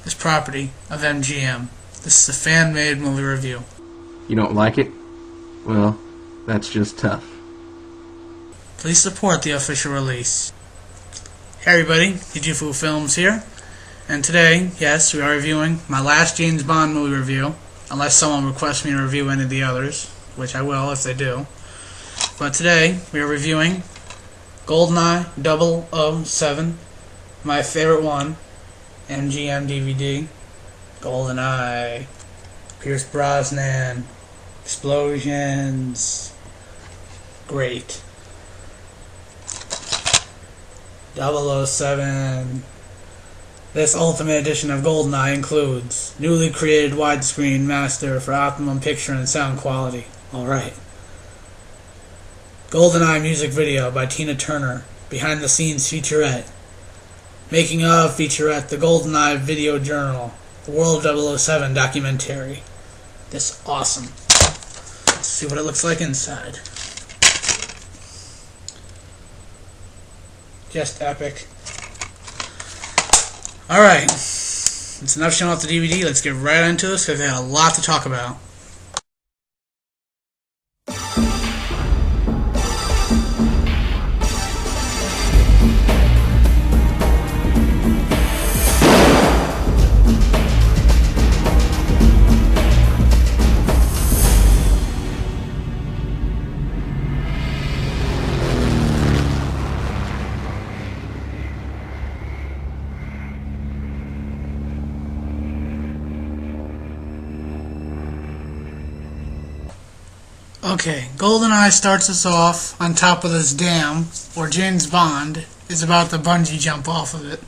is property of MGM. This is a fan-made movie review. You don't like it? Well, that's just tough. Please support the official release. Hey everybody, djufu Films here. And today, yes, we are reviewing my last James Bond movie review. Unless someone requests me to review any of the others, which I will if they do. But today, we are reviewing Goldeneye 007, my favorite one, MGM DVD. Goldeneye, Pierce Brosnan, explosions, great. 007. This Ultimate Edition of Goldeneye includes newly created widescreen master for optimum picture and sound quality. Alright. Goldeneye music video by Tina Turner. Behind the scenes featurette. Making of featurette, the Goldeneye Video Journal. The World of 007 documentary. This is awesome. Let's see what it looks like inside. Just epic. Alright, that's enough showing off the DVD. Let's get right into this because I got a lot to talk about. Okay, Goldeneye starts us off on top of this dam where James Bond is about to bungee jump off of it.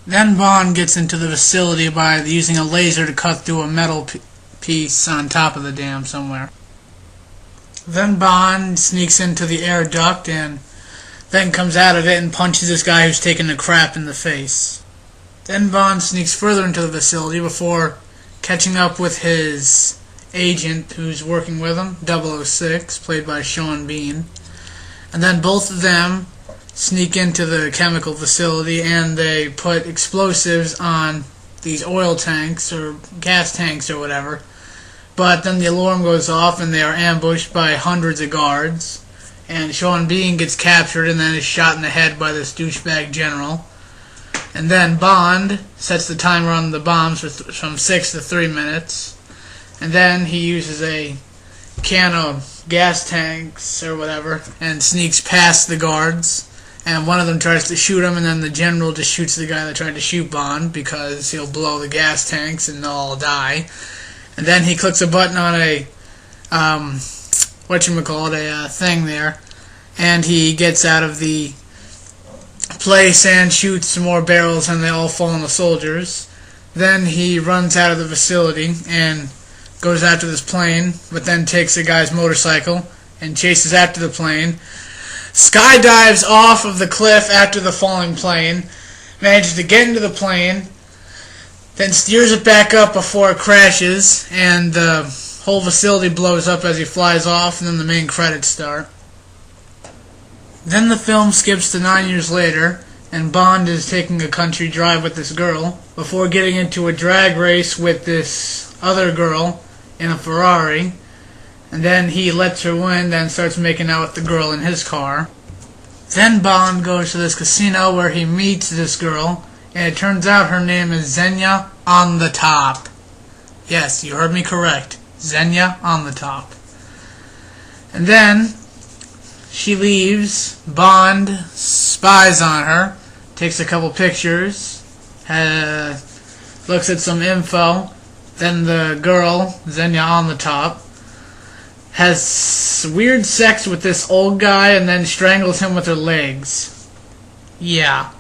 Then Bond gets into the facility by using a laser to cut through a metal piece on top of the dam somewhere. Then Bond sneaks into the air duct and then comes out of it and punches this guy who's taking a crap in the face. Then Bond sneaks further into the facility before catching up with his agent who's working with him, 006, played by Sean Bean. And then both of them sneak into the chemical facility and they put explosives on these oil tanks or gas tanks or whatever. But then the alarm goes off and they are ambushed by hundreds of guards. And Sean Bean gets captured and then is shot in the head by this douchebag general. And then Bond sets the timer on the bombs from 6 to 3 minutes. And then he uses a can of gas tanks or whatever and sneaks past the guards. And one of them tries to shoot him, and then the general just shoots the guy that tried to shoot Bond because he'll blow the gas tanks and they'll all die. And then he clicks a button on a a thing there, and he gets out of the place and shoots some more barrels, and they all fall on the soldiers. Then he runs out of the facility and goes after this plane, but then takes a guy's motorcycle and chases after the plane, skydives off of the cliff after the falling plane, manages to get into the plane, then steers it back up before it crashes, and the whole facility blows up as he flies off, and then the main credits start. Then the film skips to 9 years later, and Bond is taking a country drive with this girl before getting into a drag race with this other girl in a Ferrari, and then he lets her win, then starts making out with the girl in his car. Then Bond goes to this casino where he meets this girl, and it turns out her name is Xenia on the Top. Yes, you heard me correct. Xenia on the Top. And then she leaves. Bond spies on her, takes a couple pictures, looks at some info. Then the girl, Xenia on the Top, has weird sex with this old guy and then strangles him with her legs. Yeah.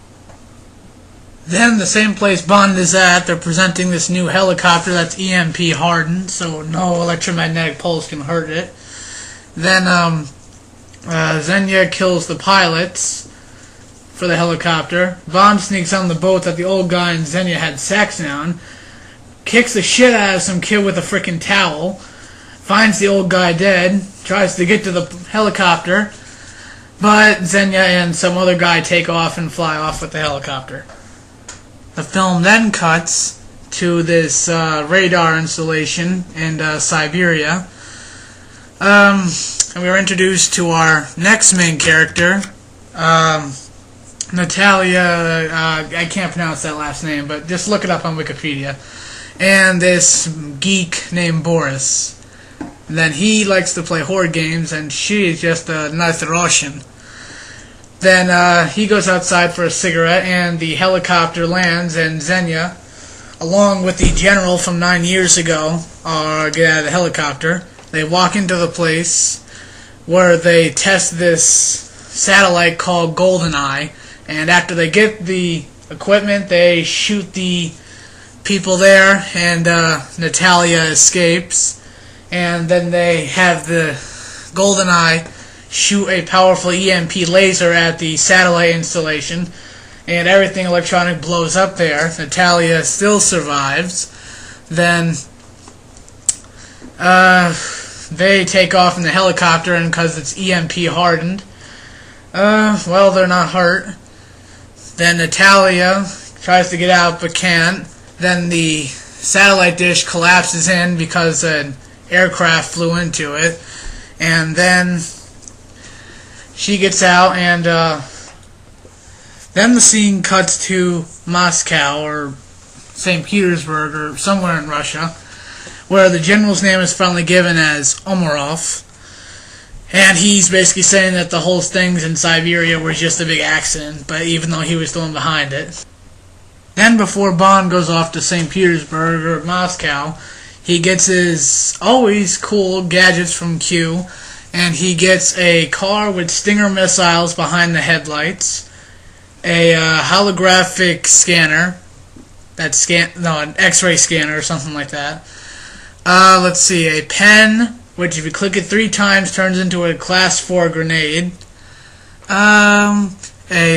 Then the same place Bond is at, they're presenting this new helicopter that's EMP hardened, so no electromagnetic pulse can hurt it. Then Xenia kills the pilots for the helicopter. Bond sneaks on the boat that the old guy and Xenia had sex on, kicks the shit out of some kid with a frickin' towel, finds the old guy dead, tries to get to the helicopter, but Xenia and some other guy take off and fly off with the helicopter. The film then cuts to this radar installation in Siberia. And we are introduced to our next main character, Natalia, I can't pronounce that last name, but just look it up on Wikipedia. And this geek named Boris. And then he likes to play horror games, and she is just a nice Russian. Then he goes outside for a cigarette, and the helicopter lands, and Xenia, along with the general from 9 years ago, get out of the helicopter. They walk into the place where they test this satellite called Goldeneye, and after they get the equipment, they shoot the people there, and Natalia escapes. And then they have the Goldeneye shoot a powerful EMP laser at the satellite installation, and everything electronic blows up there. Natalia still survives. Then they take off in the helicopter, and because it's EMP hardened, well, they're not hurt. Then Natalia tries to get out but can't. Then the satellite dish collapses in because an aircraft flew into it. And then she gets out, and then the scene cuts to Moscow or St. Petersburg or somewhere in Russia, where the general's name is finally given as Omarov. And he's basically saying that the whole things in Siberia were just a big accident, but even though he was the one behind it. Then before Bond goes off to St. Petersburg or Moscow, he gets his always cool gadgets from Q, and he gets a car with Stinger missiles behind the headlights, a holographic scanner, an X-ray scanner or something like that. Let's see, a pen, which if you click it 3 times turns into a class 4 grenade. A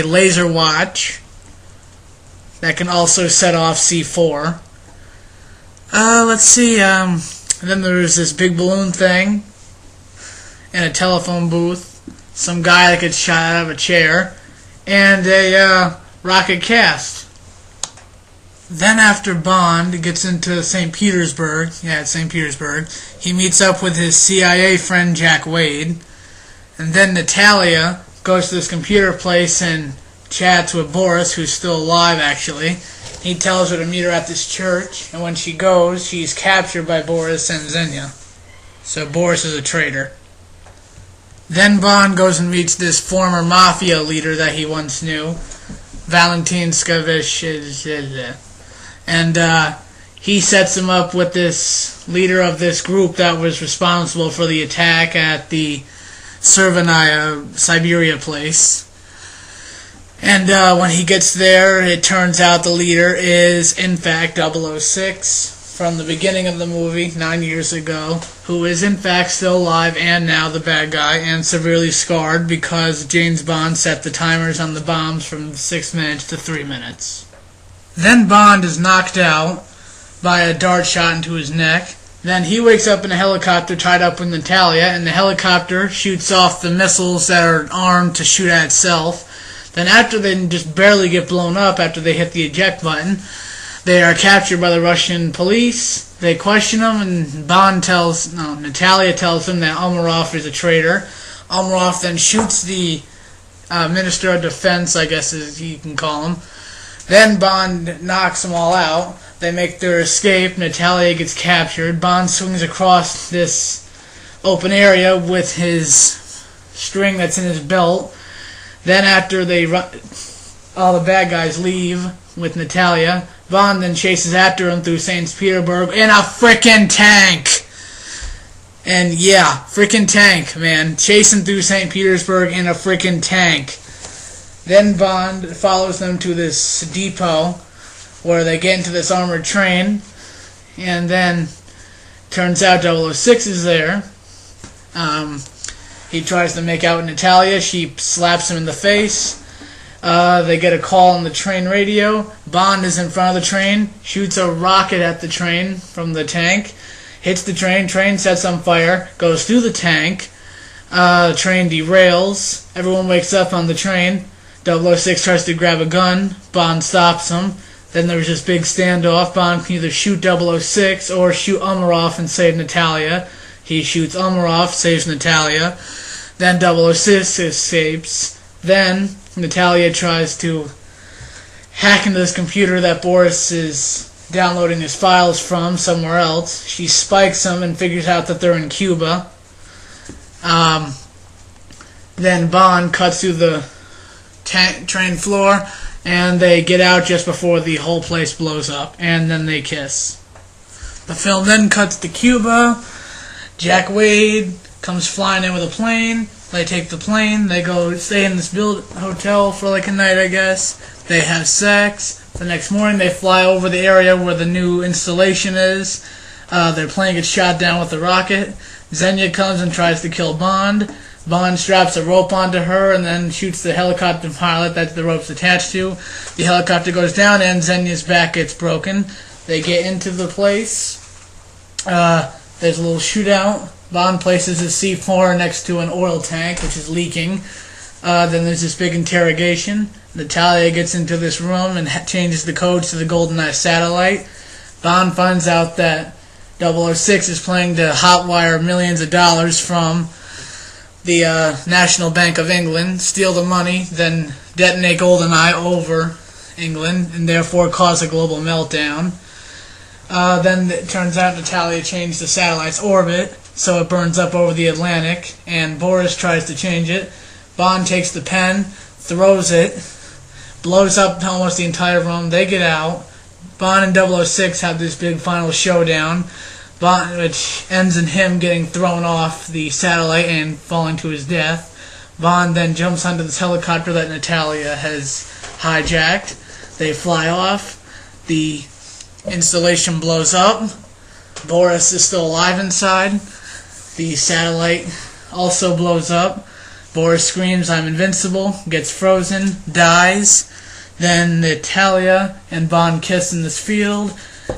laser watch that can also set off C4. Let's see, then there's this big balloon thing, and a telephone booth, some guy that gets shot out of a chair, and a rocket cast. Then after Bond gets into St. Petersburg, he meets up with his CIA friend Jack Wade, and then Natalia goes to this computer place and chats with Boris, who's still alive actually. He tells her to meet her at this church, and when she goes, she's captured by Boris and Xenia. So Boris is a traitor. Then Bond goes and meets this former mafia leader that he once knew, Valentin Skavich, and he sets him up with this leader of this group that was responsible for the attack at the Servanaya, Siberia place. And when he gets there, it turns out the leader is, in fact, 006 from the beginning of the movie, 9 years ago, who is, in fact, still alive and now the bad guy, and severely scarred because James Bond set the timers on the bombs from 6 minutes to 3 minutes. Then Bond is knocked out by a dart shot into his neck. Then he wakes up in a helicopter tied up with Natalia, and the helicopter shoots off the missiles that are armed to shoot at itself. Then after they just barely get blown up after they hit the eject button, they are captured by the Russian police. They question them, and Natalia tells them that Omarov is a traitor. Omarov then shoots the Minister of Defense, I guess as you can call him. Then Bond knocks them all out. They make their escape. Natalia gets captured. Bond swings across this open area with his string that's in his belt. Then after all the bad guys leave with Natalia, Bond then chases after him through St. Petersburg in a frickin' tank. And yeah, frickin' tank, man. Chasing through St. Petersburg in a frickin' tank. Then Bond follows them to this depot where they get into this armored train, and then turns out 006 is there. He tries to make out with Natalia. She slaps him in the face. They get a call on the train radio. Bond is in front of the train, shoots a rocket at the train from the tank, hits the train sets on fire, goes through the tank. The train derails. Everyone wakes up on the train. 006 tries to grab a gun. Bond stops him. Then there was this big standoff. Bond can either shoot 006 or shoot Umarov and save Natalia. He shoots Umarov, saves Natalia. Then 006 escapes. Then Natalia tries to hack into this computer that Boris is downloading his files from somewhere else. She spikes them and figures out that they're in Cuba. Then Bond cuts through the train floor, and they get out just before the whole place blows up, and then they kiss. The film then cuts to Cuba. Jack Wade comes flying in with a plane. They take the plane. They go stay in this hotel for like a night, I guess. They have sex. The next morning, they fly over the area where the new installation is. Their plane gets shot down with a rocket. Xenia comes and tries to kill Bond. Bond straps a rope onto her and then shoots the helicopter pilot that the rope's attached to. The helicopter goes down and Xenia's back gets broken. They get into the place. There's a little shootout. Bond places his C4 next to an oil tank, which is leaking. Then there's this big interrogation. Natalia gets into this room and changes the codes to the Goldeneye satellite. Bond finds out that 006 is planning to hotwire millions of dollars from the National Bank of England, steal the money, then detonate Goldeneye over England, and therefore cause a global meltdown. Then it turns out Natalia changed the satellite's orbit, so it burns up over the Atlantic, and Boris tries to change it. Bond takes the pen, throws it, blows up almost the entire room. They get out. Bond and 006 have this big final showdown, which ends in him getting thrown off the satellite and falling to his death. Bond then jumps onto this helicopter that Natalia has hijacked. They fly off. The installation blows up. Boris is still alive inside. The satellite also blows up. Boris screams, "I'm invincible," gets frozen, dies. Then Natalia and Bond kiss in this field.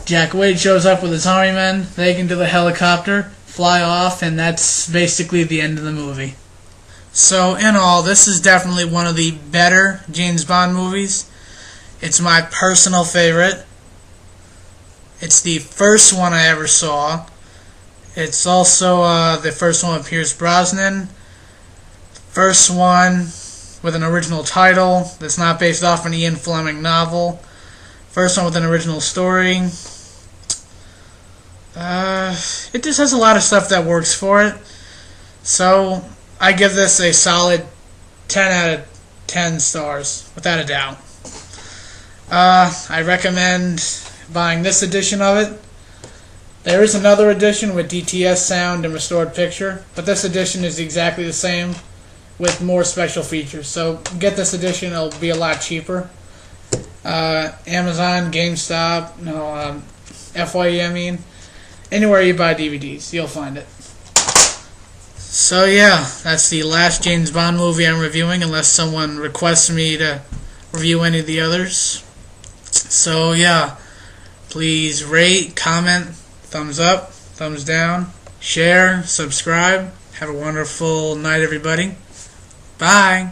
Jack Wade shows up with his army men. They get into the helicopter, fly off, and that's basically the end of the movie. So, in all, this is definitely one of the better James Bond movies. It's my personal favorite. It's the first one I ever saw. It's also the first one with Pierce Brosnan. First one with an original title that's not based off an Ian Fleming novel. First one with an original story. It just has a lot of stuff that works for it. So, I give this a solid 10 out of 10 stars, without a doubt. I recommend buying this edition of it. There is another edition with DTS sound and restored picture, but this edition is exactly the same with more special features. So get this edition, it'll be a lot cheaper. Amazon, GameStop, FYE, I mean. Anywhere you buy DVDs, you'll find it. So yeah, that's the last James Bond movie I'm reviewing, unless someone requests me to review any of the others. So yeah, please rate, comment, thumbs up, thumbs down, share, subscribe. Have a wonderful night, everybody. Bye.